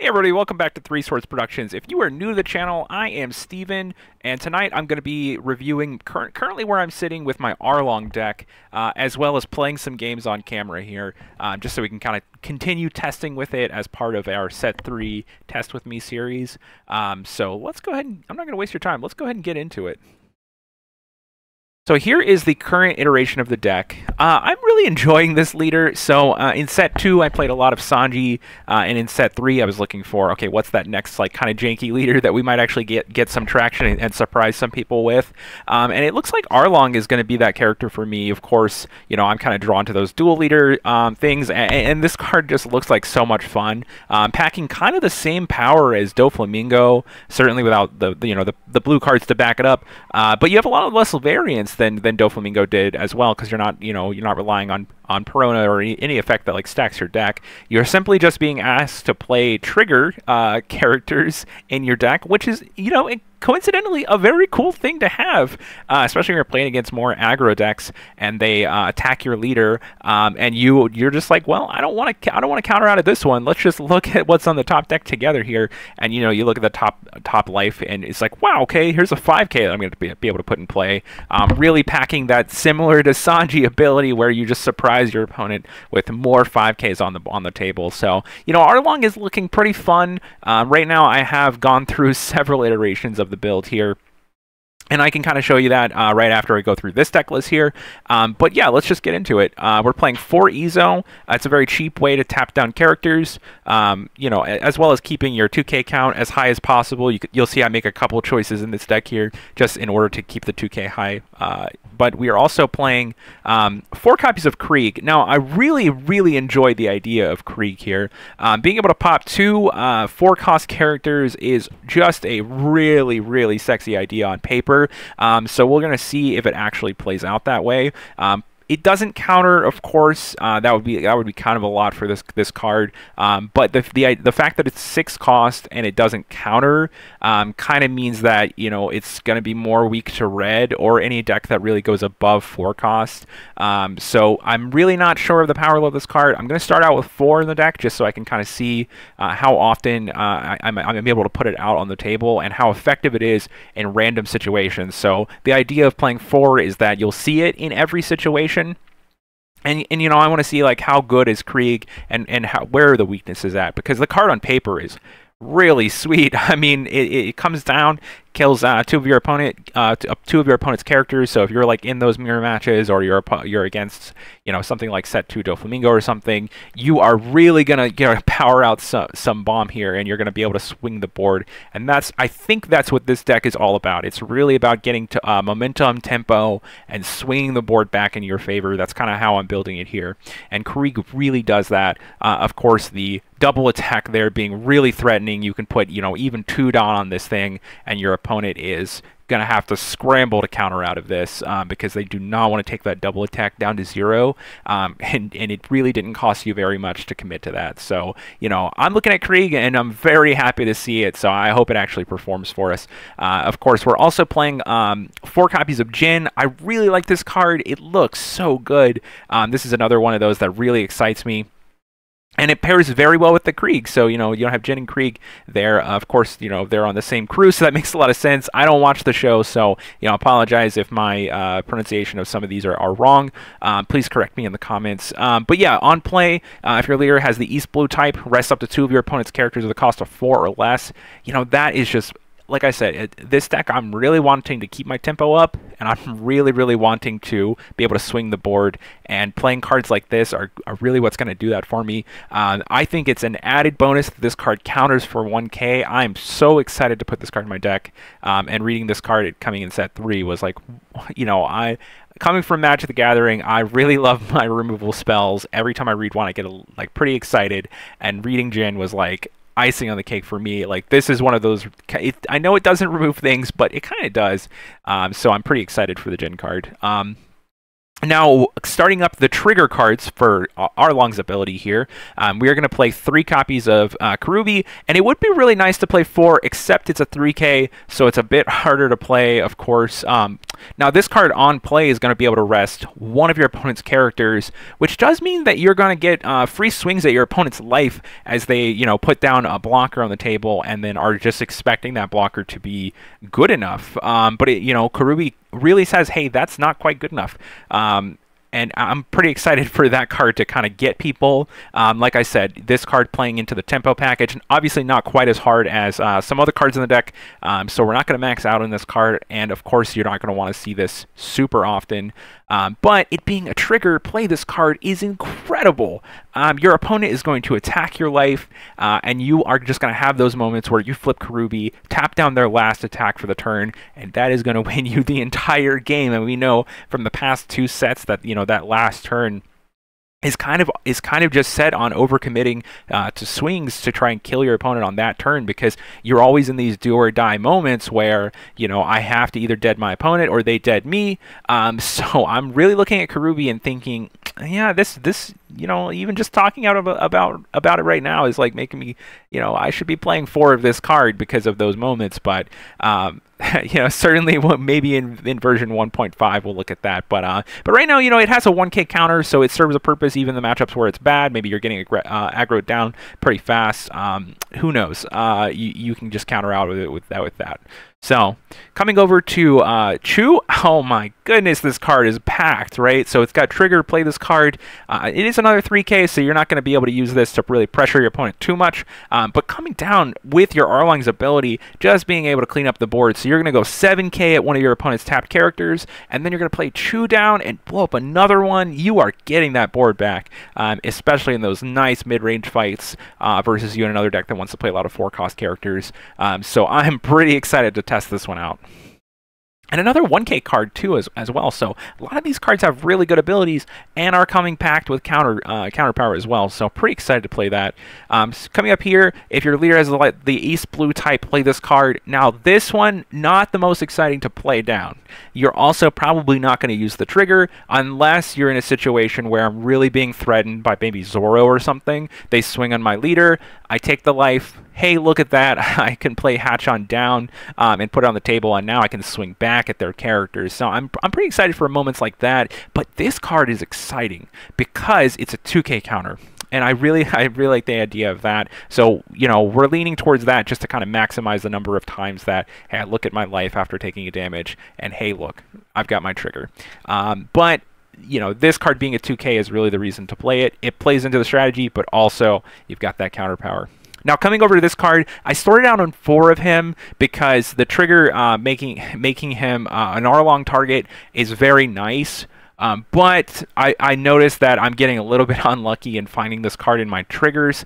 Hey everybody, welcome back to Three Swords Productions. If you are new to the channel, I am Steven, and tonight I'm going to be reviewing currently where I'm sitting with my Arlong deck, as well as playing some games on camera here, just so we can kind of continue testing with it as part of our Set 3 Test With Me series. So let's go ahead and, I'm not going to waste your time, let's go ahead and get into it. So here is the current iteration of the deck. I'm really enjoying this leader. So in set 2, I played a lot of Sanji, and in set 3, I was looking for, okay, what's that next like kind of janky leader that we might actually get some traction and surprise some people with. And it looks like Arlong is going to be that character for me. Of course, you know, I'm kind of drawn to those dual leader things, and this card just looks like so much fun. Packing kind of the same power as Doflamingo, certainly without the blue cards to back it up. But you have a lot of less variance than Doflamingo did as well, because you're not relying on Perona or any effect that like stacks your deck. You're simply just being asked to play trigger characters in your deck, which is coincidentally a very cool thing to have, especially when you're playing against more aggro decks and they attack your leader, and you're just like, well, I don't want to counter out of this one. Let's just look at what's on the top deck together here, and you look at the top life, and it's like, wow, okay, here's a 5k that I'm going to be able to put in play. Really packing that similar to Sanji ability where you just surprise your opponent with more 5ks on the table. So Arlong is looking pretty fun right now. I have gone through several iterations of the build here, and I can kind of show you that right after I go through this deck list here. But yeah, let's just get into it. We're playing 4 EZO. It's a very cheap way to tap down characters, as well as keeping your 2k count as high as possible. You'll see I make a couple choices in this deck here just in order to keep the 2k high. But we are also playing 4 copies of Krieg. Now, I really enjoy the idea of Krieg here. Being able to pop 2 4-cost characters is just a really sexy idea on paper. So we're going to see if it actually plays out that way. It doesn't counter, of course. That would be kind of a lot for this card. But the fact that it's 6 cost and it doesn't counter kind of means that it's going to be more weak to red or any deck that really goes above 4 cost. So I'm really not sure of the power level of this card. I'm going to start out with 4 in the deck just so I can kind of see how often I'm able to put it out on the table and how effective it is in random situations. So the idea of playing 4 is that you'll see it in every situation. And I want to see like how good is Krieg and where are the weaknesses at, because the card on paper is really sweet. I mean, it comes down, kills 2 of your opponent's characters. So if you're like in those mirror matches, or you're against something like set 2 Doflamingo or something, you are really gonna power out some bomb here, and you're gonna be able to swing the board. And I think that's what this deck is all about. It's really about getting to momentum, tempo, and swinging the board back in your favor. That's kind of how I'm building it here, and Krieg really does that. Of course, the double attack there being really threatening. You can put even 2 down on this thing, and your opponent is going to have to scramble to counter out of this, because they do not want to take that double attack down to 0, and it really didn't cost you very much to commit to that. So I'm looking at Krieg, and I'm very happy to see it, so I hope it actually performs for us. Of course, we're also playing 4 copies of Jin. I really like this card. It looks so good. This is another one of those that really excites me. And it pairs very well with the Krieg. So, you don't have Jin and Krieg there. Of course, they're on the same crew, so that makes a lot of sense. I don't watch the show, so, apologize if my pronunciation of some of these are wrong. Please correct me in the comments. But yeah, on play, if your leader has the East Blue type, rest up to 2 of your opponent's characters at the cost of 4 or less. That is just... Like I said, this deck, I'm really wanting to keep my tempo up, and I'm really wanting to be able to swing the board, and playing cards like this are really what's going to do that for me. I think it's an added bonus that this card counters for 1k. I'm so excited to put this card in my deck, and reading this card coming in set 3 was like, coming from Magic the Gathering, I really love my removal spells. Every time I read one, I get pretty excited, and reading Jin was like icing on the cake for me. Like, this is one of those, I know it doesn't remove things, but it kind of does. So I'm pretty excited for the Jin card. Now, starting up the trigger cards for Arlong's ability here, we are going to play 3 copies of Karubi, and it would be really nice to play 4, except it's a 3k, so it's a bit harder to play, of course. Now, this card on play is going to be able to rest one of your opponent's characters, which does mean that you're going to get free swings at your opponent's life as they, put down a blocker on the table and then are just expecting that blocker to be good enough. But Kerubi really says, hey, that's not quite good enough. And I'm pretty excited for that card to kind of get people. Like I said, this card playing into the tempo package, and obviously not quite as hard as some other cards in the deck. So we're not going to max out on this card, and of course you're not going to want to see this super often. But it being a trigger, play this card is incredible. Your opponent is going to attack your life, and you are just going to have those moments where you flip Kerubi, tap down their last attack for the turn, and that is going to win you the entire game. And we know from the past 2 sets that that last turn is kind of just set on overcommitting to swings to try and kill your opponent on that turn, because you're always in these do or die moments where I have to either dead my opponent or they dead me. So I'm really looking at Kerubi and thinking, yeah, this even just talking out about it right now is like making me I should be playing 4 of this card because of those moments. But certainly maybe in version 1.5 we'll look at that. But right now it has a 1K counter, so it serves a purpose even in the matchups where it's bad. Maybe you're getting aggroed down pretty fast. Who knows? You can just counter out with that. So coming over to Chu, oh my goodness, this card is packed, right? So it's got trigger, play this card. It is another 3K, so you're not going to be able to use this to really pressure your opponent too much. But coming down with your Arlong's ability, just being able to clean up the board. So you're going to go 7K at one of your opponent's tapped characters, and then you're going to play Chu down and blow up another one. You are getting that board back, especially in those nice mid-range fights versus you in another deck that wants to play a lot of 4-cost characters. So I'm pretty excited to test this one out. And another 1K card too as well. So a lot of these cards have really good abilities and are coming packed with counter power as well. So pretty excited to play that. Coming up here, if your leader has the East Blue type, play this card. Now this one, not the most exciting to play down. You're also probably not going to use the trigger unless you're in a situation where I'm really being threatened by maybe Zoro or something. They swing on my leader, I take the life. Hey, look at that. I can play Hatch on down and put it on the table, and now I can swing back at their characters. So I'm pretty excited for moments like that. But this card is exciting because it's a 2K counter. And I really like the idea of that. So, we're leaning towards that just to kind of maximize the number of times that, hey, I look at my life after taking a damage, and hey, look, I've got my trigger. But this card being a 2K is really the reason to play it. It plays into the strategy, but also you've got that counter power. Now, coming over to this card, I started out on 4 of him because the trigger making him an Arlong target is very nice. But I noticed that I'm getting a little bit unlucky in finding this card in my triggers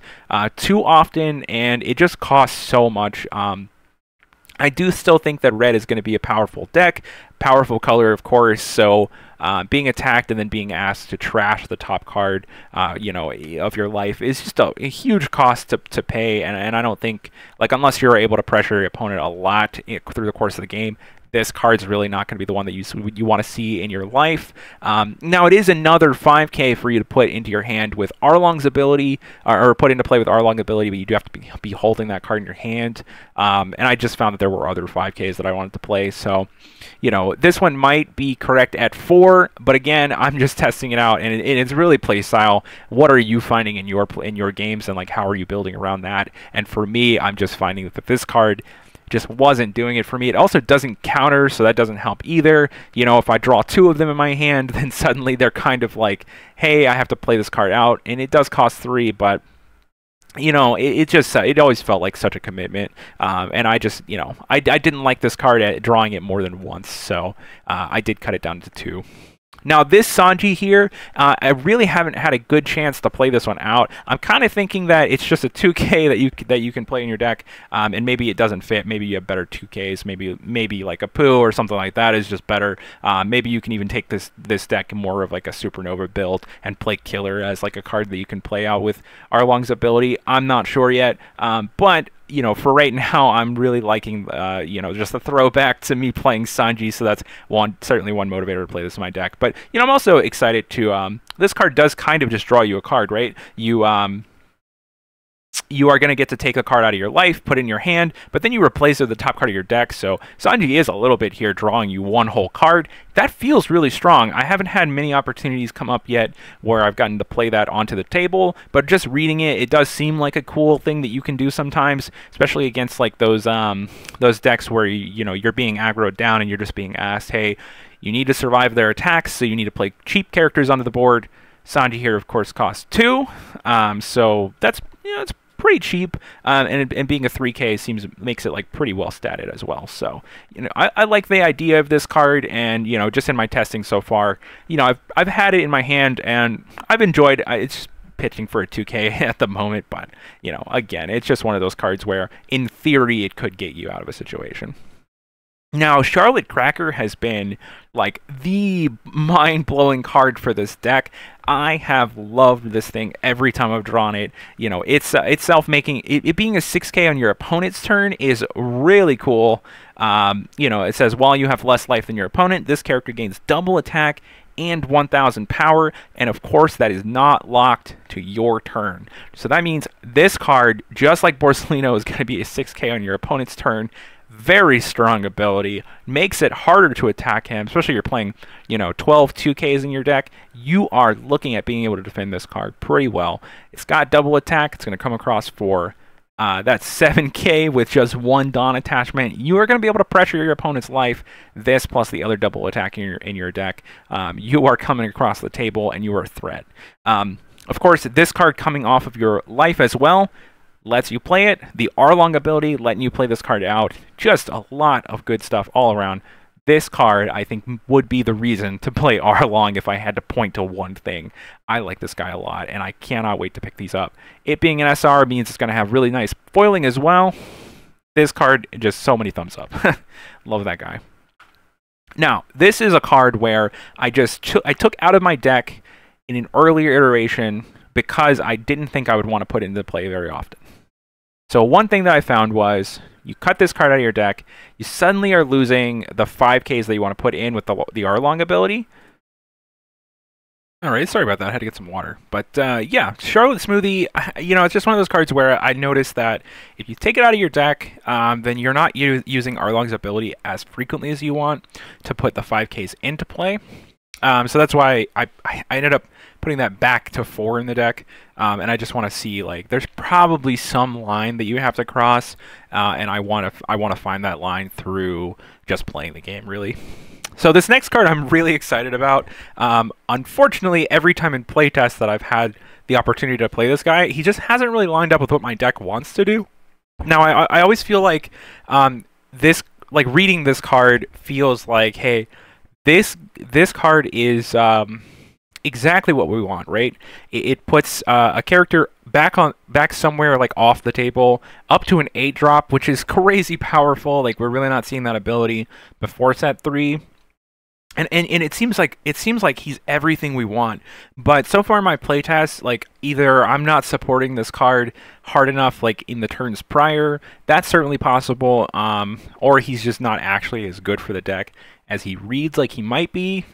too often, and it just costs so much. I do still think that red is going to be a powerful deck, powerful color, of course, so being attacked and then being asked to trash the top card, of your life is just a huge cost to pay, and I don't think, unless you're able to pressure your opponent a lot through the course of the game, this card's really not going to be the one that you want to see in your life. Now, it is another 5K for you to put into your hand with Arlong's ability, or put into play with Arlong's ability, but you do have to be holding that card in your hand. And I just found that there were other 5Ks that I wanted to play. So, this one might be correct at 4, but again, I'm just testing it out, and it's really play style. What are you finding in your games, and how are you building around that? And for me, I'm just finding that this card just wasn't doing it for me. It also doesn't counter, so that doesn't help either. If I draw 2 of them in my hand, then suddenly they're kind of like, hey, I have to play this card out, and it does cost 3, but it always felt like such a commitment, and I just, I didn't like this card at drawing it more than once, so I did cut it down to 2. Now, this Sanji here, I really haven't had a good chance to play this one out. I'm kind of thinking that it's just a 2K that you can play in your deck, and maybe it doesn't fit. Maybe you have better 2Ks. Maybe like a Piee or something like that is just better. Maybe you can even take this deck more of like a Supernova build and play Killer as like a card that you can play out with Arlong's ability. I'm not sure yet, but for right now, I'm really liking, just a throwback to me playing Sanji, so that's certainly one motivator to play this in my deck. But, I'm also excited to, this card does kind of just draw you a card, right? You you are going to get to take a card out of your life, put it in your hand, but then you replace it with the top card of your deck. So Sanji is a little bit here drawing you one whole card. That feels really strong. I haven't had many opportunities come up yet where I've gotten to play that onto the table, but just reading it, it does seem like a cool thing that you can do sometimes, especially against like those decks where you're being aggroed down and you're just being asked, hey, you need to survive their attacks, so you need to play cheap characters onto the board. Sanji here, of course, costs 2, so that's it's pretty cheap, and being a 3K makes it like pretty well statted as well. So I like the idea of this card, and just in my testing so far, I've had it in my hand and I've enjoyed. It's just pitching for a 2K at the moment, but again, it's just one of those cards where in theory it could get you out of a situation. Now, Charlotte Cracker has been like the mind-blowing card for this deck. I have loved this thing every time I've drawn it. It's self-making. It being a 6K on your opponent's turn is really cool. It says while you have less life than your opponent, this character gains double attack and 1,000 power, and of course that is not locked to your turn. So that means this card, just like Borsellino, is going to be a 6K on your opponent's turn. Very strong ability, makes it harder to attack him, especially if you're playing 12 2Ks in your deck. You are looking at being able to defend this card pretty well. It's got double attack. It's going to come across for that 7K with just 1 Dawn attachment. You are going to be able to pressure your opponent's life. This plus the other double attack in your deck. You are coming across the table and you are a threat. Of course, this card coming off of your life as well lets you play it. The Arlong ability letting you play this card out. Just a lot of good stuff all around. This card, I think, would be the reason to play Arlong if I had to point to one thing. I like this guy a lot, and I cannot wait to pick these up. It being an SR means it's going to have really nice foiling as well. This card, just so many thumbs up. Love that guy. Now, this is a card where I took out of my deck in an earlier iteration because I didn't think I would want to put it into play very often. So one thing that I found was you cut this card out of your deck, you suddenly are losing the 5Ks that you want to put in with the Arlong ability. All right, sorry about that. I had to get some water. But yeah, Charlotte Smoothie, it's just one of those cards where I noticed that if you take it out of your deck, then you're not using Arlong's ability as frequently as you want to put the 5Ks into play. So that's why I ended up putting that back to 4 in the deck, and I just want to see, like, there's probably some line that you have to cross, and I want to find that line through just playing the game, really. So this next card I'm really excited about. Unfortunately, every time in playtest that I've had the opportunity to play this guy, he just hasn't really lined up with what my deck wants to do. Now, I always feel like reading this card feels like, hey, this card is exactly what we want, right? It puts a character back somewhere like off the table, up to an 8-drop, which is crazy powerful. Like, we're really not seeing that ability before set 3. And it seems like he's everything we want. But so far in my playtest, like, either I'm not supporting this card hard enough, like in the turns prior, that's certainly possible, or he's just not actually as good for the deck as he reads like he might be.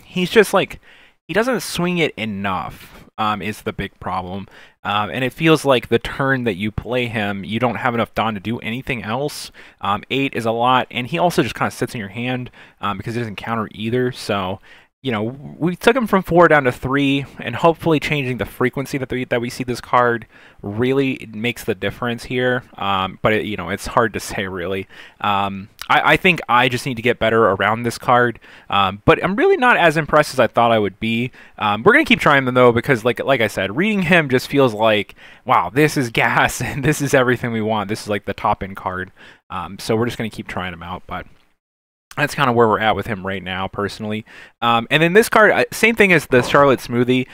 He's just like, he doesn't swing it enough, is the big problem. And it feels like the turn that you play him, you don't have enough Dawn to do anything else. 8 is a lot, and he also just kind of sits in your hand because he doesn't counter either. So, we took him from 4 down to 3, and hopefully changing the frequency that we see this card really makes the difference here. But it's hard to say, really. I think I just need to get better around this card, but I'm really not as impressed as I thought I would be. We're going to keep trying them, though, because like I said, reading him just feels like, wow, this is gas, and this is everything we want. This is like the top-end card. So we're just going to keep trying him out, but that's kind of where we're at with him right now, personally. And then this card, same thing as the Charlotte Smoothie.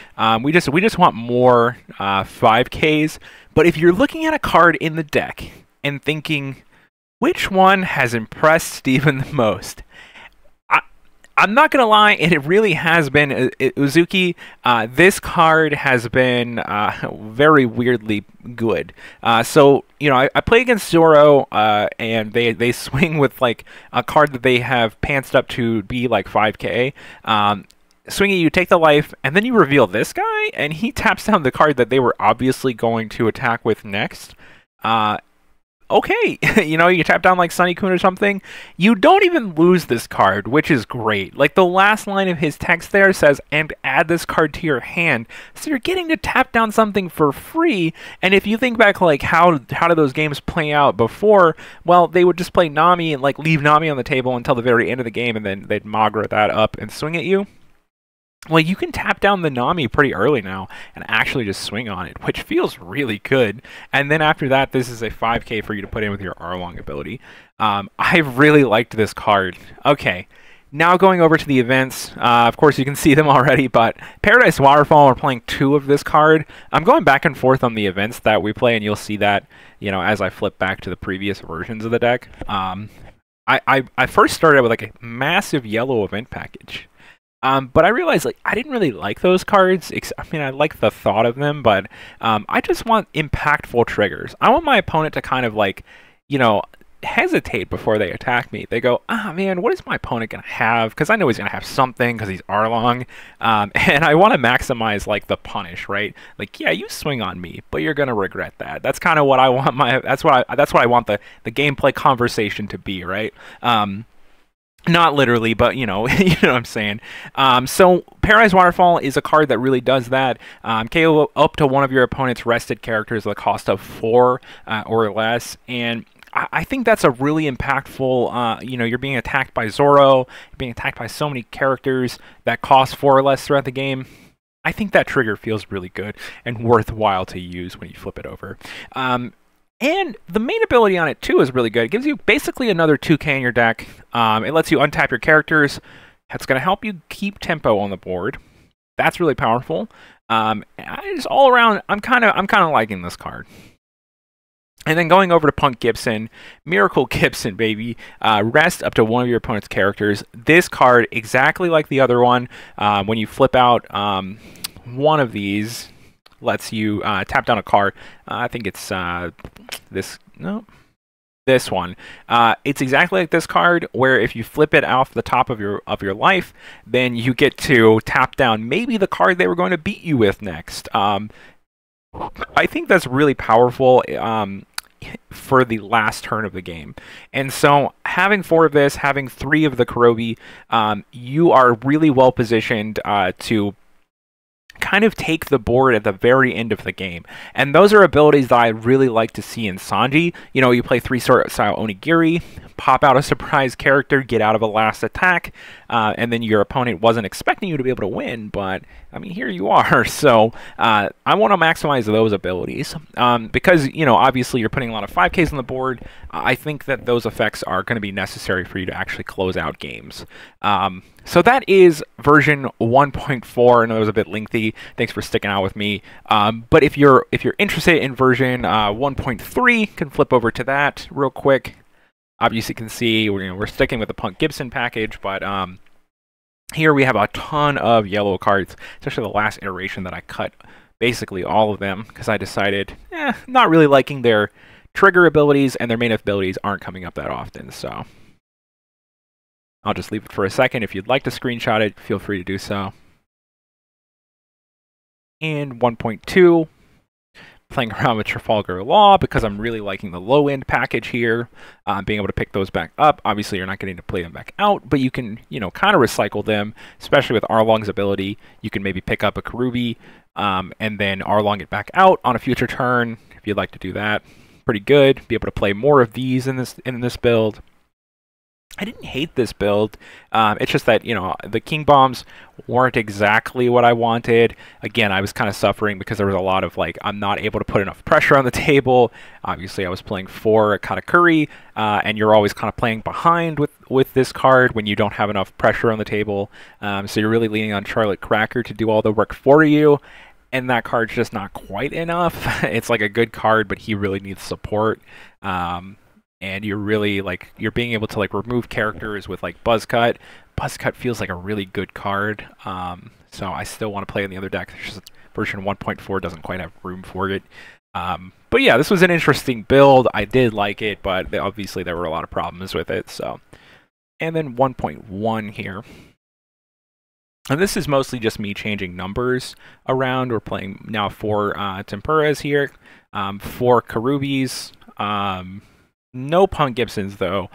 We just want more 5Ks. But if you're looking at a card in the deck and thinking, which one has impressed Steven the most? I'm not going to lie, and it really has been Uzuki. This card has been very weirdly good. So, I play against Zoro, and they swing with, like, a card that they have pantsed up to be, like, 5K. swing at you, take the life, and then you reveal this guy, and he taps down the card that they were obviously going to attack with next. Okay, you know, you tap down like Sunny Kun or something, you don't even lose this card, which is great. Like, the last line of his text there says, and add this card to your hand. So you're getting to tap down something for free, and if you think back, like, how did those games play out before? Well, they would just play Nami and, like, leave Nami on the table until the very end of the game, and then they'd Magra that up and swing at you. Well, you can tap down the Nami pretty early now and actually just swing on it, which feels really good. And then after that, this is a 5k for you to put in with your Arlong ability. I really liked this card. Okay, now going over to the events. Of course, you can see them already, but Paradise Waterfall, we're playing 2 of this card. I'm going back and forth on the events that we play, and you'll see that, you know, as I flip back to the previous versions of the deck. I first started with like a massive yellow event package. But I realized, like, I didn't really like those cards. I mean, I like the thought of them, but I just want impactful triggers. I want my opponent to kind of, like, you know, hesitate before they attack me. They go, ah, man, what is my opponent going to have? Because I know he's going to have something because he's Arlong. And I want to maximize, like, the punish, right? Like, yeah, you swing on me, but you're going to regret that. That's kind of what I want that's what I want the gameplay conversation to be, right? Not literally, but, you know, you know what I'm saying. So Paradise Waterfall is a card that really does that. KO up to one of your opponent's rested characters at the cost of 4 or less. And I think that's a really impactful, you know, you're being attacked by Zoro, you're being attacked by so many characters that cost 4 or less throughout the game. I think that trigger feels really good and worthwhile to use when you flip it over. And the main ability on it, too, is really good. It gives you basically another 2k in your deck. It lets you untap your characters. That's going to help you keep tempo on the board. That's really powerful. Just all around, I'm kind of liking this card. And then going over to Punk Gibson, Miracle Gibson, baby. Rest up to one of your opponent's characters. This card, exactly like the other one, when you flip out one of these, lets you tap down a card. I think it's this one. It's exactly like this card, where if you flip it off the top of your life, then you get to tap down maybe the card they were going to beat you with next. I think that's really powerful for the last turn of the game. And so having 4 of this, having 3 of the Kurobi, you are really well positioned to kind of take the board at the very end of the game. And those are abilities that I really like to see in Sanji. You know, you play 3-star style Onigiri, pop out a surprise character, get out of a last attack, and then your opponent wasn't expecting you to be able to win, but, I mean, here you are. So I want to maximize those abilities. Because, you know, obviously you're putting a lot of 5Ks on the board. I think that those effects are going to be necessary for you to actually close out games. So that is version 1.4. I know it was a bit lengthy. Thanks for sticking out with me. But if you're interested in version 1.3, can flip over to that real quick. Obviously, you can see we're sticking with the Punk Gibson package, but here we have a ton of yellow cards, especially the last iteration that I cut basically all of them because I decided, not really liking their trigger abilities, and their main abilities aren't coming up that often. So I'll just leave it for a second. If you'd like to screenshot it, feel free to do so. And 1.2, playing around with Trafalgar Law because I'm really liking the low-end package here. Being able to pick those back up. Obviously, you're not getting to play them back out, but you can, you know, kind of recycle them, especially with Arlong's ability. You can maybe pick up a Karubi and then Arlong it back out on a future turn if you'd like to do that. Pretty good. Be able to play more of these in this build. I didn't hate this build. It's just that, you know, the King Bombs weren't exactly what I wanted. Again, I was kind of suffering because there was a lot of, like, I'm not able to put enough pressure on the table. Obviously, I was playing 4 Katakuri, and you're always kind of playing behind with this card when you don't have enough pressure on the table. So you're really leaning on Charlotte Cracker to do all the work for you. And that card's just not quite enough. It's like a good card, but he really needs support. And you're really, like, you're being able to, like, remove characters with, like, Buzzcut. Buzzcut feels like a really good card. So I still want to play in the other deck. Just version 1.4 doesn't quite have room for it. But yeah, this was an interesting build. I did like it, but obviously there were a lot of problems with it. So, and then 1.1 here. And this is mostly just me changing numbers around. We're playing now 4 Tempuras here, 4 Karubis, no Punk Gibsons though.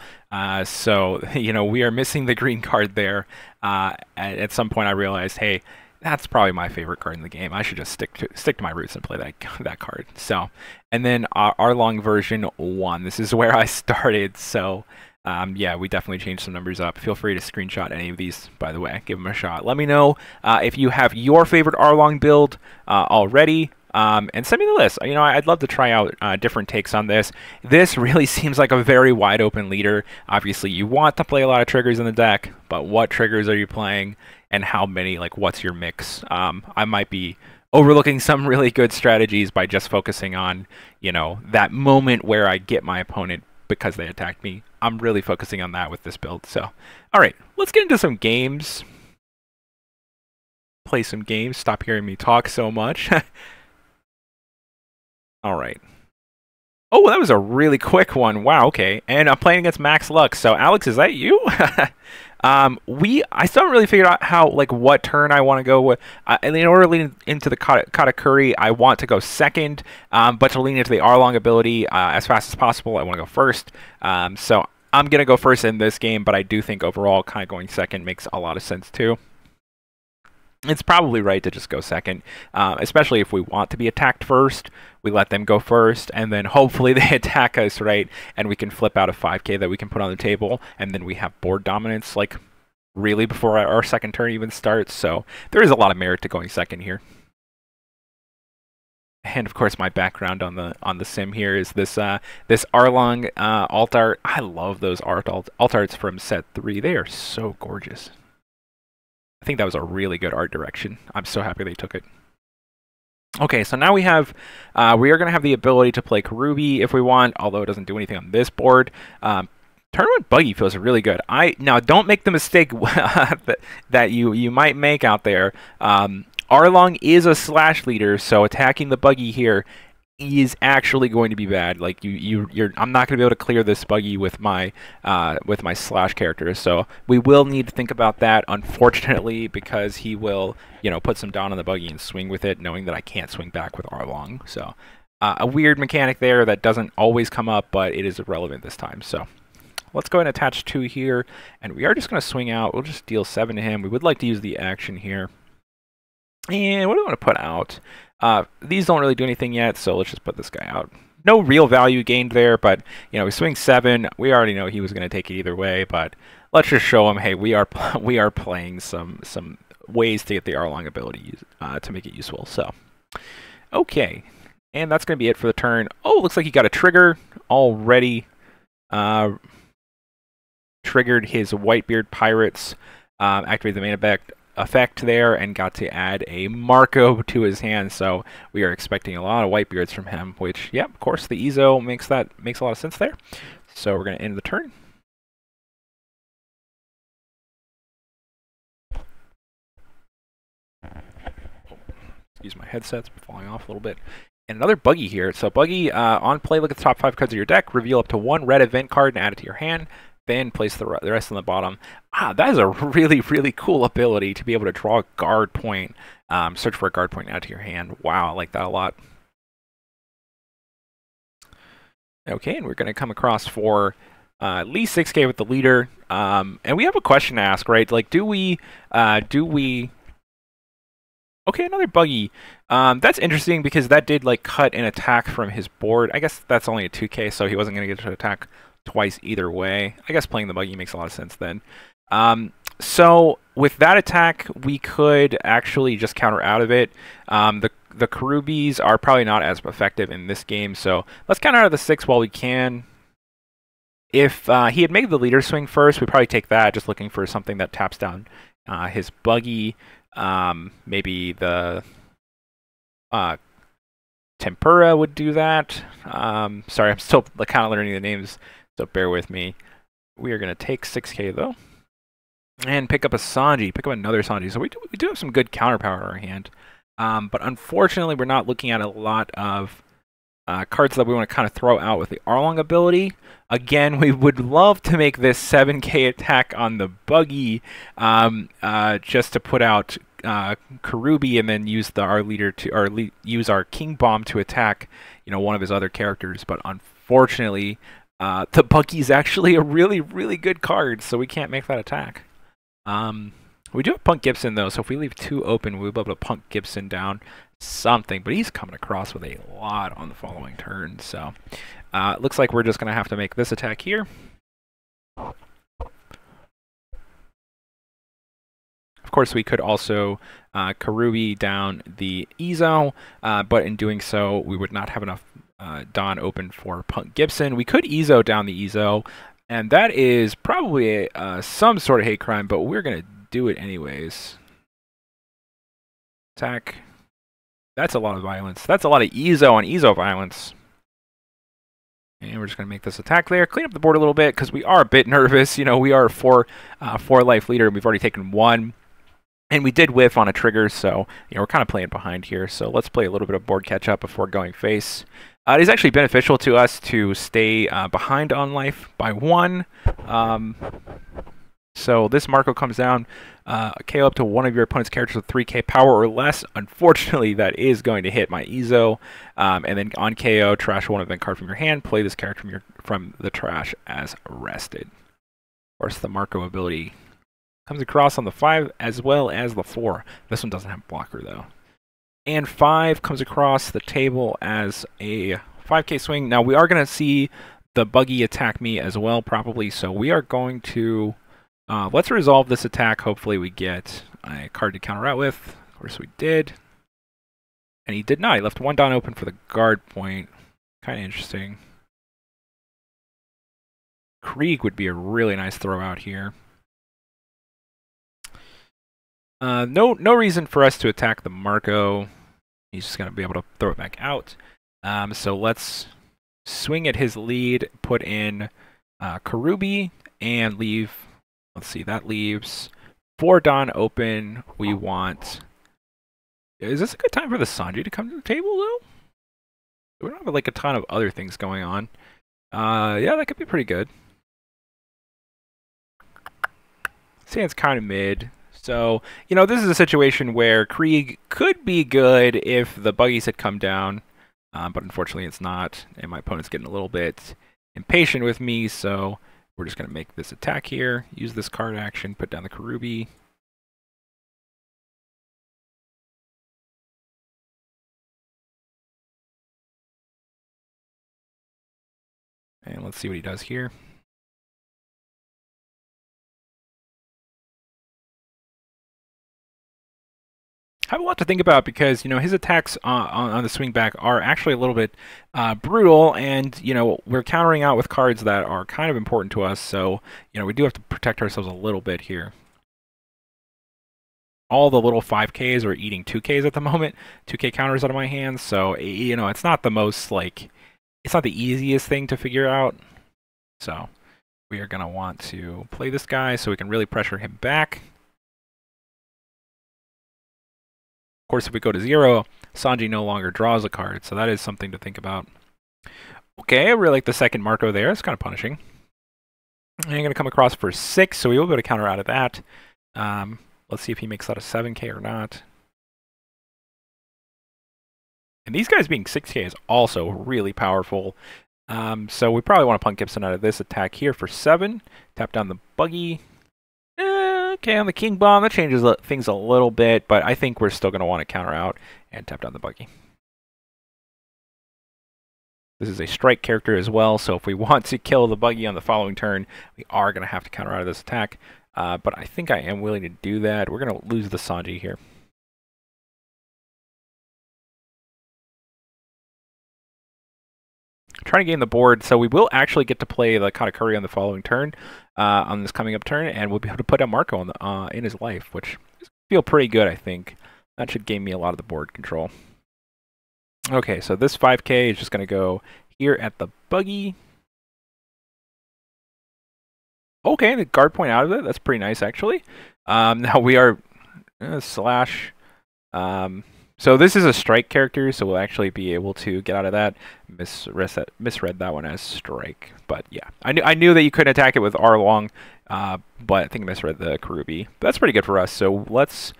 So, you know, we are missing the green card there. At some point I realized, hey, that's probably my favorite card in the game. I should just stick to my roots and play that card. So, and then Arlong version 1. This is where I started. So, yeah, we definitely changed some numbers up. Feel free to screenshot any of these, by the way. Give them a shot. Let me know if you have your favorite Arlong build already. And send me the list. You know, I'd love to try out different takes on this. This really seems like a very wide open leader. Obviously, you want to play a lot of triggers in the deck, but what triggers are you playing and how many? Like, what's your mix? I might be overlooking some really good strategies by just focusing on, you know, that moment where I get my opponent because they attacked me. I'm really focusing on that with this build. So, all right, let's get into some games. Play some games. Stop hearing me talk so much. All right. Oh, that was a really quick one. Wow, okay. And I'm playing against Max Lux. So, Alex, is that you? I still haven't really figured out how, like, what turn I want to go with. And in order to lean into the Katakuri, I want to go second, but to lean into the Arlong ability as fast as possible, I want to go first. So I'm going to go first in this game, but I do think overall kind of going second makes a lot of sense too. It's probably right to just go second, especially if we want to be attacked first. We let them go first, and then hopefully they attack us, right? And we can flip out a 5k that we can put on the table, and then we have board dominance, like, really before our second turn even starts. So there is a lot of merit to going second here. And of course, my background on the sim here is this this Arlong alt art. I love those alt arts from set 3. They are so gorgeous. I think that was a really good art direction. I'm so happy they took it. Okay, so now we are going to have the ability to play Karubi if we want, although it doesn't do anything on this board. Tournament Buggy feels really good. Now, don't make the mistake that you might make out there. Arlong is a slash leader, so attacking the Buggy here is actually going to be bad. Like I'm not going to be able to clear this Buggy with my slash character. So we will need to think about that, unfortunately, because he will, you know, put some down on the Buggy and swing with it, knowing that I can't swing back with Arlong. So a weird mechanic there that doesn't always come up, but it is relevant this time. So let's go ahead and attach 2 here, and we are just going to swing out. We'll just deal 7 to him. We would like to use the action here. And what do we want to put out? These don't really do anything yet, so let's just put this guy out. No real value gained there, but, you know, we swing 7. We already know he was going to take it either way, but let's just show him, hey, we are playing some ways to get the Arlong ability to make it useful. So, okay, and that's going to be it for the turn. Oh, looks like he got a trigger already. Triggered his Whitebeard Pirates, activated the main effect there, and got to add a Marco to his hand. So we are expecting a lot of Whitebeards from him, which, yeah, of course, the Ezo makes a lot of sense there. So we're going to end the turn. Excuse my headset's falling off a little bit. And another Buggy here. So Buggy, on play, look at the top 5 cards of your deck, reveal up to 1 red event card and add it to your hand. Then place the rest on the bottom. That is a really, really cool ability to be able to draw a guard point, search for a guard point, add to your hand. Wow, I like that a lot. Okay, and we're going to come across for at least 6k with the leader. And we have a question to ask, right? Like, do we... Okay, another Buggy. That's interesting because that did, like, cut an attack from his board. I guess that's only a 2k, so he wasn't going to get to attack twice either way. I guess playing the Buggy makes a lot of sense then. So with that attack, we could actually just counter out of it. The Karubis are probably not as effective in this game, so let's counter out of the 6 while we can. If he had made the leader swing first, we'd probably take that, just looking for something that taps down his Buggy. Maybe the Tempura would do that. Sorry, I'm still kind of learning the names, so bear with me. We are going to take 6k, though, and pick up a Sanji, pick up another Sanji. So we do have some good counter power in our hand. But unfortunately, we're not looking at a lot of cards that we want to kind of throw out with the Arlong ability. Again, we would love to make this 7k attack on the buggy, just to put out Karubi and then use our leader to use our King Bomb to attack, one of his other characters. But unfortunately, the buggy is actually a really, really good card, so we can't make that attack. We do have Punk Gibson though, so if we leave 2 open, we'll be able to Punk Gibson down something. But he's coming across with a lot on the following turn, so it looks like we're just gonna have to make this attack here. Of course, we could also Karubi down the Ezo, but in doing so, we would not have enough Don open for Punk Gibson. We could Ezo down the Ezo, and that is probably some sort of hate crime, but we're going to do it anyways. Attack. That's a lot of violence. That's a lot of Ezo on Ezo violence. And we're just going to make this attack there. Clean up the board a little bit, because we are a bit nervous. We are a 4 life leader, and we've already taken 1. And we did whiff on a trigger, so we're kind of playing behind here. So let's play a little bit of board catch-up before going face. It is actually beneficial to us to stay behind on life by 1. So this Marco comes down, KO up to one of your opponent's characters with 3k power or less. Unfortunately, that is going to hit my Ezo. And then on KO, trash one event card from your hand. Play this character from the trash as arrested. Of course, the Marco ability comes across on the 5 as well as the 4. This one doesn't have blocker though. And 5 comes across the table as a 5k swing. Now we are going to see the buggy attack me as well probably, so we are going to let's resolve this attack. Hopefully we get a card to counter out with. Of course we did. And he did not. He left 1 Don open for the guard point. Kind of interesting. Krieg would be a really nice throw out here. No reason for us to attack the Marco. He's just going to be able to throw it back out. So let's swing at his lead, put in Karubi, and leave. Let's see, that leaves 4 Don open. We want. Is this a good time for the Sanji to come to the table, though? We don't have like a ton of other things going on. Yeah, that could be pretty good. See, it's kind of mid. So, this is a situation where Krieg could be good if the buggies had come down, but unfortunately it's not, and my opponent's getting a little bit impatient with me, so we're just going to make this attack here, use this card action, put down the Karubi. And let's see what he does here. I have a lot to think about because, his attacks on the swing back are actually a little bit brutal, and, we're countering out with cards that are kind of important to us, so, we do have to protect ourselves a little bit here. All the little 5Ks are eating 2Ks at the moment, 2K counters out of my hands, so, it's not the most, it's not the easiest thing to figure out. So, we are going to want to play this guy so we can really pressure him back. Of course, if we go to 0, Sanji no longer draws a card, so that is something to think about. Okay, I really like the second Marco there. It's kind of punishing. And I'm going to come across for 6, so we will be able to counter out of that. Let's see if he makes that a 7k or not. And these guys being 6k is also really powerful. So we probably want to Punk Gibson out of this attack here for 7. Tap down the buggy. Okay, on the King Bomb, that changes things a little bit, but I think we're still going to want to counter out and tap down the buggy. This is a strike character as well, so if we want to kill the buggy on the following turn, we are going to have to counter out of this attack. But I think I am willing to do that. We're going to lose the Sanji here. Trying to gain the board, so we will actually get to play the Katakuri on the following turn, on this coming up turn, and we'll be able to put down Marco on the, in his life, which feel pretty good, I think. That should gain me a lot of the board control. Okay, so this 5k is just going to go here at the buggy. Okay, the guard point out of it. That's pretty nice, actually. Now we are slash So this is a strike character, so we'll actually be able to get out of that. Misread that one as strike, but yeah, I knew that you couldn't attack it with Arlong, but I think I misread the Karubi. But that's pretty good for us. So let's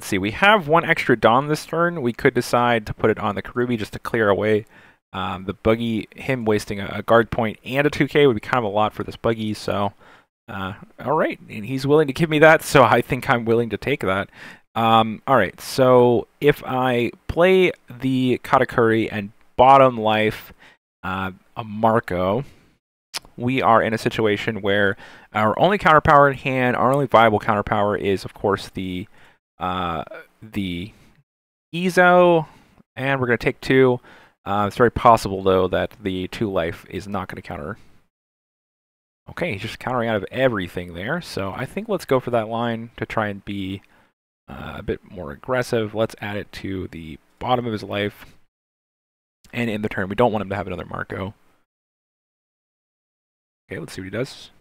see. We have one extra Dawn this turn. We could decide to put it on the Karubi just to clear away the buggy. Him wasting a guard point and a 2K would be kind of a lot for this buggy. So all right, and he's willing to give me that, so I think I'm willing to take that. All right, so if I play the Katakuri and bottom life a Marco, we are in a situation where our only counterpower in hand, our only viable counterpower is, of course, the Ezo, and we're going to take 2. It's very possible, though, that the 2 life is not going to counter. Okay, he's just countering out of everything there, so I think let's go for that line to try and be a bit more aggressive. Let's add it to the bottom of his life. And in the turn, we don't want him to have another Marco. Okay, let's see what he does.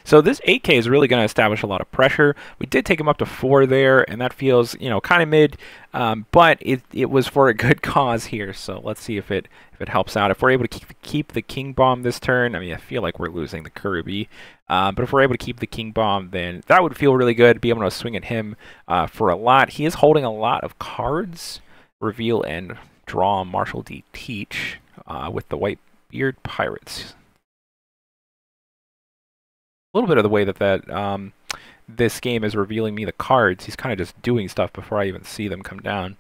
So this 8K is really going to establish a lot of pressure. We did take him up to 4 there, and that feels, you know, kind of mid, but it was for a good cause here. So let's see if it helps out. If we're able to keep the King Bomb this turn, I mean, I feel like we're losing the Kurubi, but if we're able to keep the King Bomb, then that would feel really good. Be able to swing at him for a lot. He is holding a lot of cards. Reveal and draw Marshall D. Teach with the Whitebeard Pirates. A little bit of the way that this game is revealing me the cards. He's kind of just doing stuff before I even see them come down.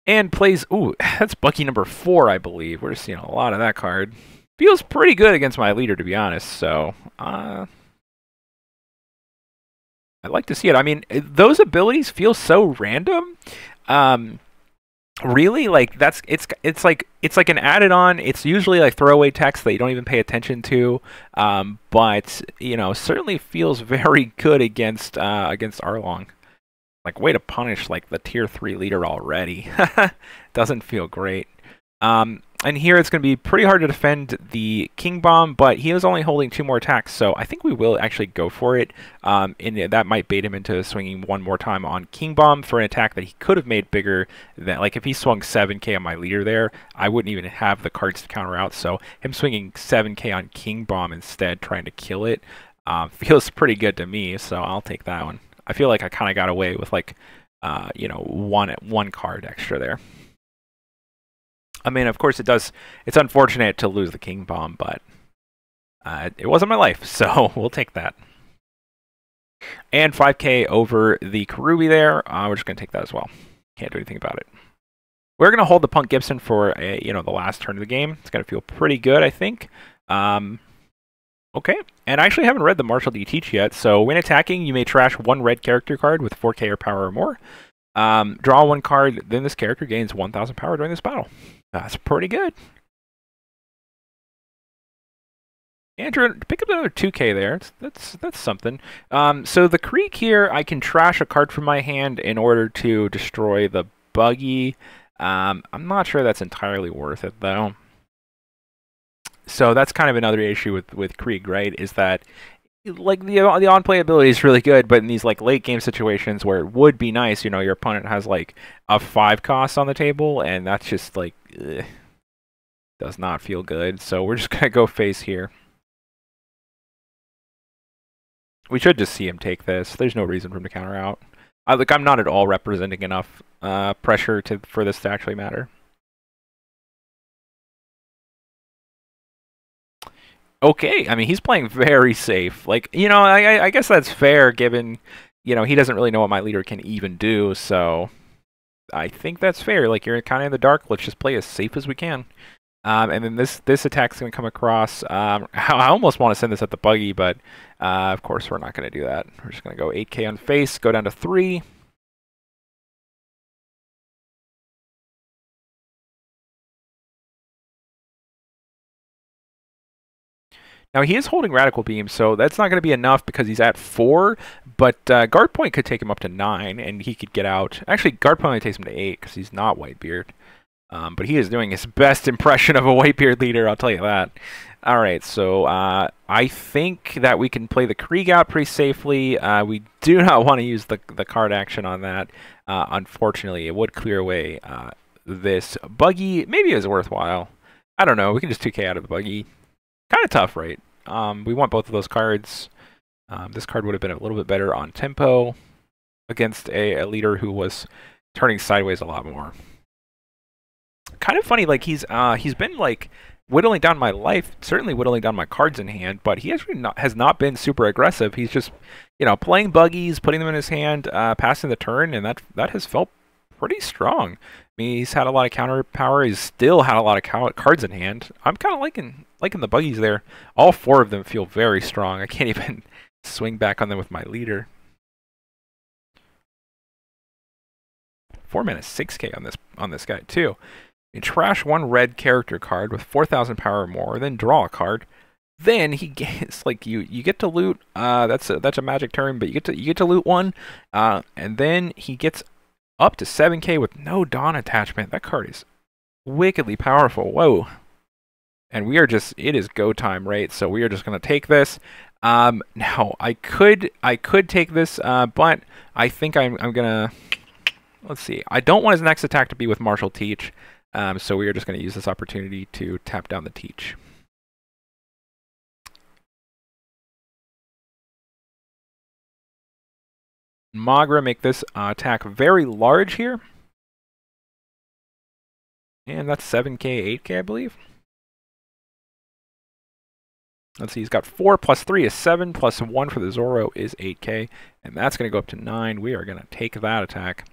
And plays, ooh, that's Bucky number 4, I believe. We're just seeing a lot of that card. Feels pretty good against my leader, to be honest. So, I'd like to see it. I mean, those abilities feel so random. Really, like it's like an added on. It's usually like throwaway text that you don't even pay attention to, but you know, certainly feels very good against Arlong. Like, way to punish like the tier 3 leader already. Doesn't feel great. And here it's going to be pretty hard to defend the King Bomb, but he is only holding 2 more attacks, so I think we will actually go for it. And that might bait him into swinging 1 more time on King Bomb for an attack that he could have made bigger. Than, like, if he swung 7K on my leader there, I wouldn't even have the cards to counter out. So him swinging 7K on King Bomb instead, trying to kill it, feels pretty good to me. So I'll take that one. I feel like I kind of got away with, like, you know, one card extra there. I mean, of course, it's unfortunate to lose the King Bomb, but it wasn't my life, so we'll take that. And 5K over the Karubi there. We're just going to take that as well. Can't do anything about it. We're going to hold the Punk Gibson for the last turn of the game. It's going to feel pretty good, I think. Okay, and I actually haven't read the Marshall D. Teach yet, so when attacking, you may trash 1 red character card with 4K or power or more. Draw 1 card, then this character gains 1,000 power during this battle. That's pretty good. Andrew, pick up another 2K there. That's something. So the Creek here, I can trash a card from my hand in order to destroy the Buggy. I'm not sure that's entirely worth it, though. So that's kind of another issue with Krieg, right? Is that, like, the on-play ability is really good, but in these, like, late game situations where it would be nice, you know, your opponent has like a 5 cost on the table, and that's just like does not feel good. So we're just gonna go face here. We should just see him take this. There's no reason for him to counter out. I'm not at all representing enough pressure for this to actually matter. Okay, I mean, he's playing very safe. Like, you know, I guess that's fair given, you know, he doesn't really know what my leader can even do, so I think that's fair. Like, you're kind of in the dark. Let's just play as safe as we can. And then this attack's going to come across. I almost want to send this at the Buggy, but of course we're not going to do that. We're just going to go 8K on face, go down to 3. Now, he is holding Radical Beam, so that's not going to be enough because he's at 4, but Guard Point could take him up to 9, and he could get out. Actually, Guard Point only takes him to 8 because he's not Whitebeard. But he is doing his best impression of a Whitebeard leader, I'll tell you that. All right, so I think that we can play the Krieg out pretty safely. We do not want to use the card action on that. Unfortunately, it would clear away this buggy. Maybe it was worthwhile. I don't know. We can just 2k out of the buggy. Kind of tough, right? We want both of those cards. This card would have been a little bit better on tempo against a leader who was turning sideways a lot more. Kind of funny, like he's been like whittling down my life, certainly whittling down my cards in hand, but he actually has not been super aggressive. He's just, playing buggies, putting them in his hand, passing the turn, and that has felt pretty strong. I mean, he's had a lot of counter power. He's still had a lot of cards in hand. I'm kind of liking the buggies there. All 4 of them feel very strong. I can't even swing back on them with my leader. 4 mana 6k on this guy too. You trash 1 red character card with 4,000 power or more, then draw a card. Then he gets like you get to loot. That's a magic term, but you get to loot 1, and then he gets up to 7k with no Dawn attachment. That card is wickedly powerful. Whoa! And we are it is go time, right? So we are just gonna take this. Now I could take this, but I think I'm gonna. Let's see. I don't want his next attack to be with Martial Teach. So we are just going to use this opportunity to tap down the Teach. Magra make this attack very large here. And that's 7k, 8k, I believe. Let's see, he's got 4 plus 3 is 7, plus 1 for the Zoro is 8k. And that's going to go up to 9. We are going to take that attack.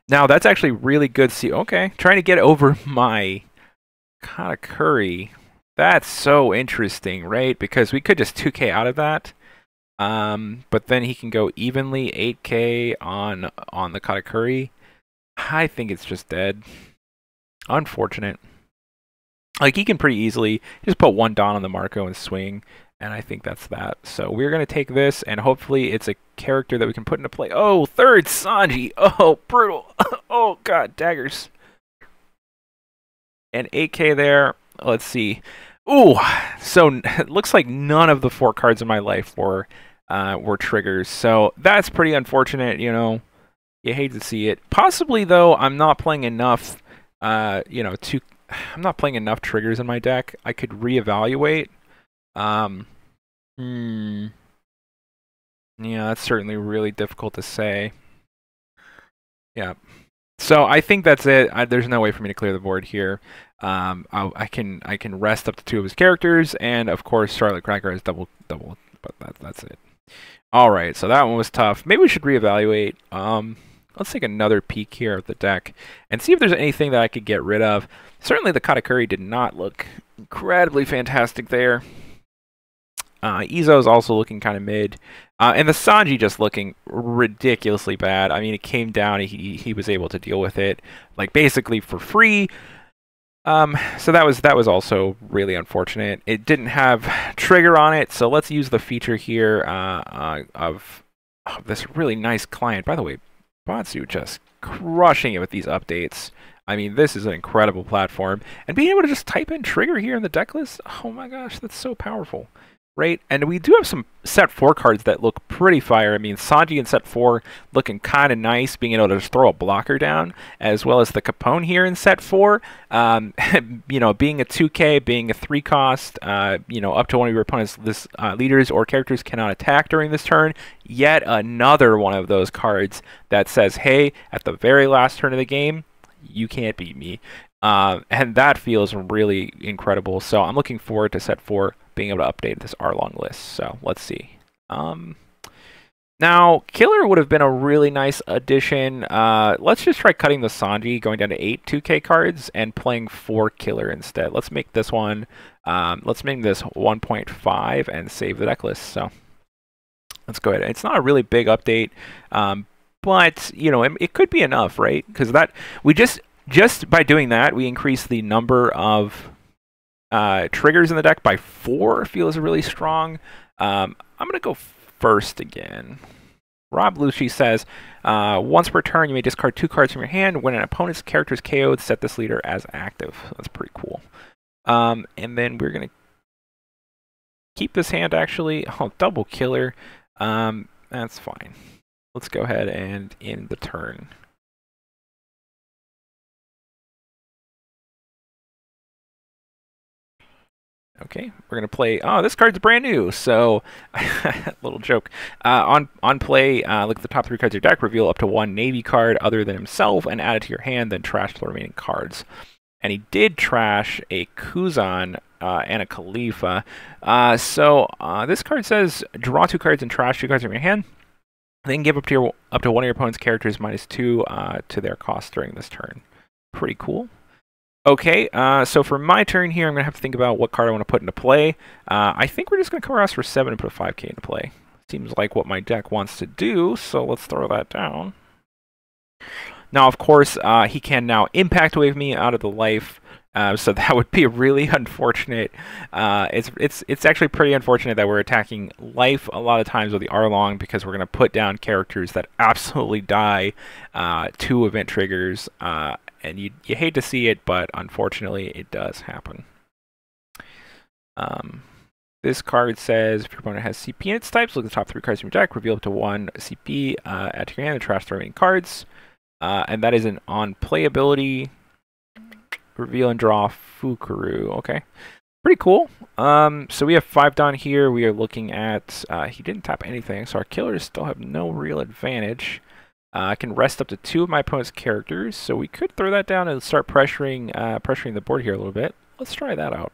Now, that's actually really good. See, okay, trying to get over my Katakuri. That's so interesting, right? Because we could just 2k out of that. But then he can go evenly 8k on the Katakuri. I think it's just dead. Unfortunate. Like, he can pretty easily just put 1 Dawn on the Marco and swing. And I think that's that. So we're going to take this, and hopefully it's a character that we can put into play. Oh, 3rd Sanji. Oh, brutal. Oh, God, daggers. And 8k there. Let's see. Ooh, so it looks like none of the 4 cards in my life were triggers. So that's pretty unfortunate, You hate to see it. Possibly, though, I'm not playing enough, I'm not playing enough triggers in my deck. I could reevaluate. Yeah, that's certainly really difficult to say. Yeah. So I think that's it. There's no way for me to clear the board here. I can rest up to 2 of his characters, and of course Charlotte Cracker has double, but that's it. All right, so that one was tough. Maybe we should reevaluate. Let's take another peek here at the deck and see if there's anything that I could get rid of. Certainly the Katakuri did not look incredibly fantastic there. Izo is also looking kind of mid. And the Sanji just looking ridiculously bad. I mean, it came down, he was able to deal with it, like, basically for free. So that was also really unfortunate. It didn't have trigger on it, so let's use the feature here of this really nice client. By the way, Batsu just crushing it with these updates. I mean, this is an incredible platform. And being able to just type in trigger here in the deck list, oh my gosh, that's so powerful. Right? And we do have some set 4 cards that look pretty fire. I mean, Sanji in set 4 looking kind of nice, being able to just throw a blocker down, as well as the Capone here in set 4. Being a 2k, being a 3 cost, up to one of your opponent's leaders or characters cannot attack during this turn. Yet another one of those cards that says, hey, at the very last turn of the game, you can't beat me. And that feels really incredible. So I'm looking forward to set 4 being able to update this Arlong list. So let's see. Now, Killer would have been a really nice addition. Let's just try cutting the Sanji, going down to 8 2K cards, and playing 4 Killer instead. Let's make this one, let's make this 1.5 and save the deck list. So let's go ahead. It's not a really big update, but, it could be enough, right? Because that, we just by doing that, we increase the number of triggers in the deck by 4. Feels really strong. I'm going to go first again. Rob Lucci says, once per turn, you may discard 2 cards from your hand. When an opponent's character is KO'd, set this leader as active. That's pretty cool. And then we're going to keep this hand, actually. Oh, double killer. That's fine. Let's go ahead and end the turn. Okay, we're gonna play. Oh, this card's brand new. So, little joke. On play, look at the top 3 cards of your deck. Reveal up to 1 Navy card other than himself, and add it to your hand. Then trash the remaining cards. And he did trash a Kuzan and a Khalifa. This card says draw 2 cards and trash 2 cards from your hand. Then give up to one of your opponent's characters -2 to their cost during this turn. Pretty cool. Okay, so for my turn here, I'm going to have to think about what card I want to put into play. I think we're just going to come across for 7 and put a 5k into play. Seems like what my deck wants to do, so let's throw that down. Now, of course, he can now impact wave me out of the life, so that would be really unfortunate. It's actually pretty unfortunate that we're attacking life a lot of times with the Arlong, because we're going to put down characters that absolutely die 2 event triggers. And you hate to see it, but unfortunately it does happen. This card says if your opponent has CP in its types, look at the top 3 cards from your deck, reveal up to 1 CP, add to your hand, and trash the remaining cards. And that is an on-play ability. Reveal and draw Fukuru. Okay. Pretty cool. So we have 5 down here. We are looking at... he didn't tap anything, so our killers still have no real advantage. I can rest up to 2 of my opponent's characters, so we could throw that down and start pressuring the board here a little bit. Let's try that out.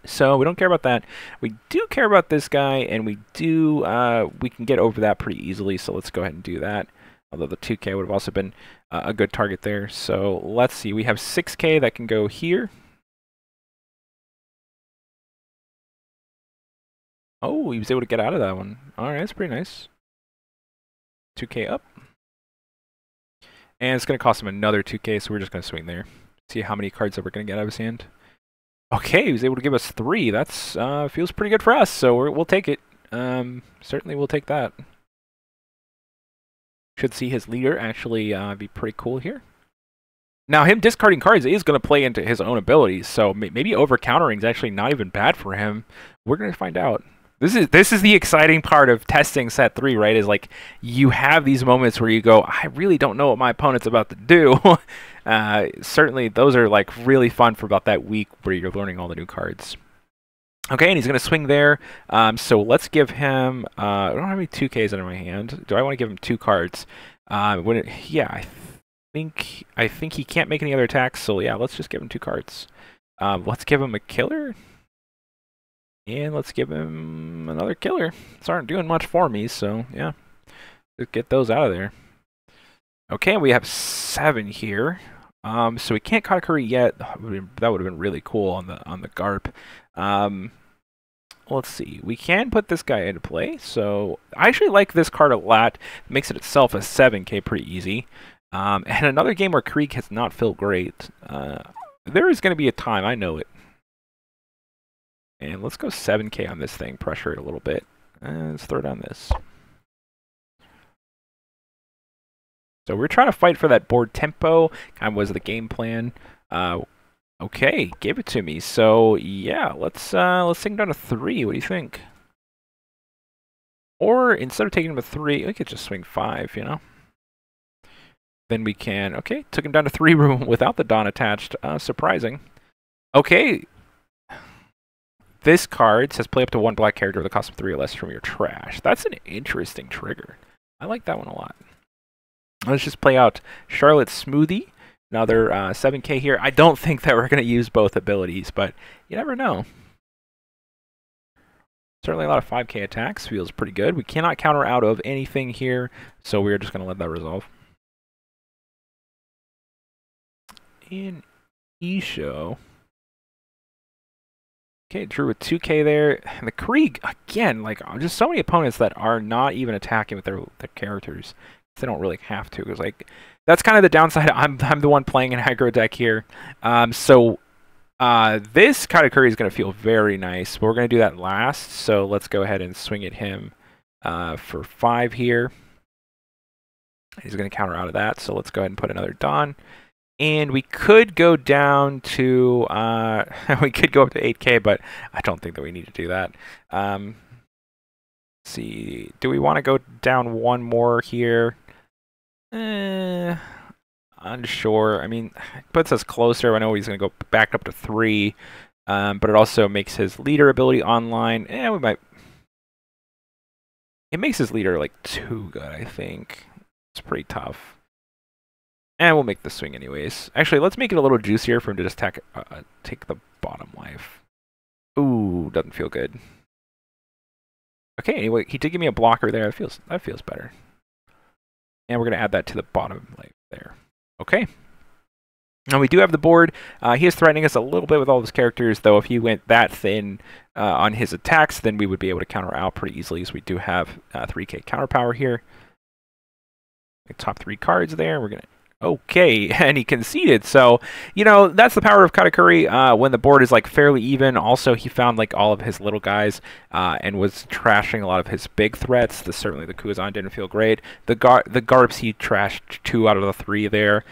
So we don't care about that. We do care about this guy, and we can get over that pretty easily, so let's go ahead and do that. Although the 2k would have also been a good target there. So let's see. We have 6k that can go here. Oh, he was able to get out of that one. All right, that's pretty nice. 2k up. And it's going to cost him another 2k, so we're just going to swing there. See how many cards that we're going to get out of his hand. Okay, he was able to give us 3. That's feels pretty good for us, so we'll take it. Certainly we'll take that. Should see his leader actually be pretty cool here. Now, him discarding cards is going to play into his own abilities, so maybe over-countering is actually not even bad for him. We're going to find out. This is the exciting part of testing set 3, right? Is like you have these moments where you go, I really don't know what my opponent's about to do. Certainly, those are like really fun for about that week where you're learning all the new cards. Okay, and he's going to swing there. So let's give him... I don't have any 2Ks under my hand. Do I want to give him 2 cards? Yeah, I think he can't make any other attacks. So yeah, let's just give him 2 cards. Let's give him a killer. And let's give him another killer. These aren't doing much for me, so yeah. Just get those out of there. Okay, we have 7 here. So we can't Katakuri yet. That would have been really cool on the Garp. Let's see. We can put this guy into play. So I actually like this card a lot. It makes it itself a 7k pretty easy. And another game where Krieg has not felt great. There is going to be a time, I know it. And let's go 7k on this thing, pressure it a little bit. And let's throw down this. So we're trying to fight for that board tempo, kind of was the game plan. Okay, give it to me. So yeah, let's sink down to 3. What do you think? Or instead of taking him to 3, we could just swing 5, you know? Then we can, okay, took him down to 3 without the Dawn attached. Surprising. Okay. This card says play up to 1 black character with a cost of 3 or less from your trash. That's an interesting trigger. I like that one a lot. Let's just play out Charlotte Smoothie. Another 7k here. I don't think that we're going to use both abilities, but you never know. Certainly a lot of 5k attacks. Feels pretty good. We cannot counter out of anything here, so we're just going to let that resolve. In Isho. Okay, drew with 2k there. And the Krieg, again, like just so many opponents that are not even attacking with their characters. They don't really have to. Because like that's kind of the downside. I'm the one playing an aggro deck here. This Katakuri is going to feel very nice. But we're going to do that last. So let's go ahead and swing at him for 5 here. He's going to counter out of that. So let's go ahead and put another Dawn. And we could go down to, we could go up to 8K, but I don't think that we need to do that. Let's see, do we want to go down one more here? Unsure. I mean, it puts us closer. I know he's going to go back up to 3, but it also makes his leader ability online. We might. It makes his leader like too good, I think. It's pretty tough. And we'll make the swing anyways. Actually, let's make it a little juicier for him to just take the bottom life. Ooh, doesn't feel good. Okay, anyway, he did give me a blocker there. That feels better. And we're going to add that to the bottom life there. Okay. Now we do have the board. He is threatening us a little bit with all his characters, though if he went that thin on his attacks, then we would be able to counter out pretty easily, as we do have 3K counter power here. Top 3 cards there. We're going to... Okay, and he conceded. So, you know, that's the power of Katakuri when the board is like fairly even. Also, he found like all of his little guys and was trashing a lot of his big threats. Certainly the Kuazan didn't feel great. The Garps, he trashed 2 out of the 3 there,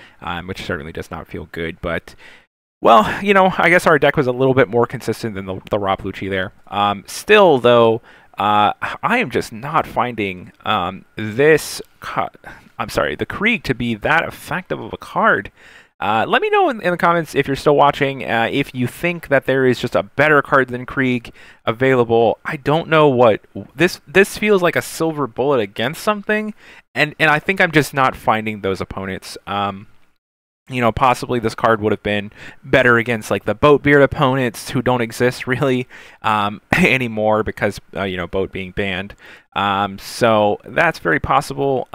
which certainly does not feel good. But, well, you know, I guess our deck was a little bit more consistent than the Raplucci there. Still, though, I am just not finding the Krieg to be that effective of a card. Let me know in the comments if you're still watching, if you think that there is just a better card than Krieg available. I don't know what this feels like, a silver bullet against something, and I think I'm just not finding those opponents. You know, possibly this card would have been better against like the Boatbeard opponents who don't exist really anymore because you know, Boat being banned. So that's very possible.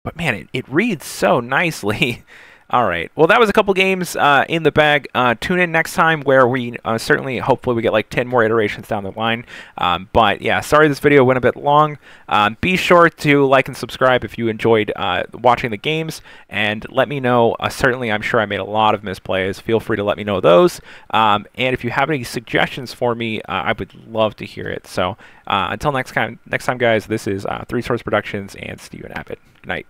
But man, it reads so nicely. All right. Well, that was a couple games in the bag. Tune in next time where we certainly, hopefully, we get like 10 more iterations down the line. But yeah, sorry this video went a bit long. Be sure to like and subscribe if you enjoyed watching the games, and let me know. Certainly, I'm sure I made a lot of misplays. Feel free to let me know those. And if you have any suggestions for me, I would love to hear it. So until next time, guys, this is 3 Swords Productions and Steven Abbott. Good night.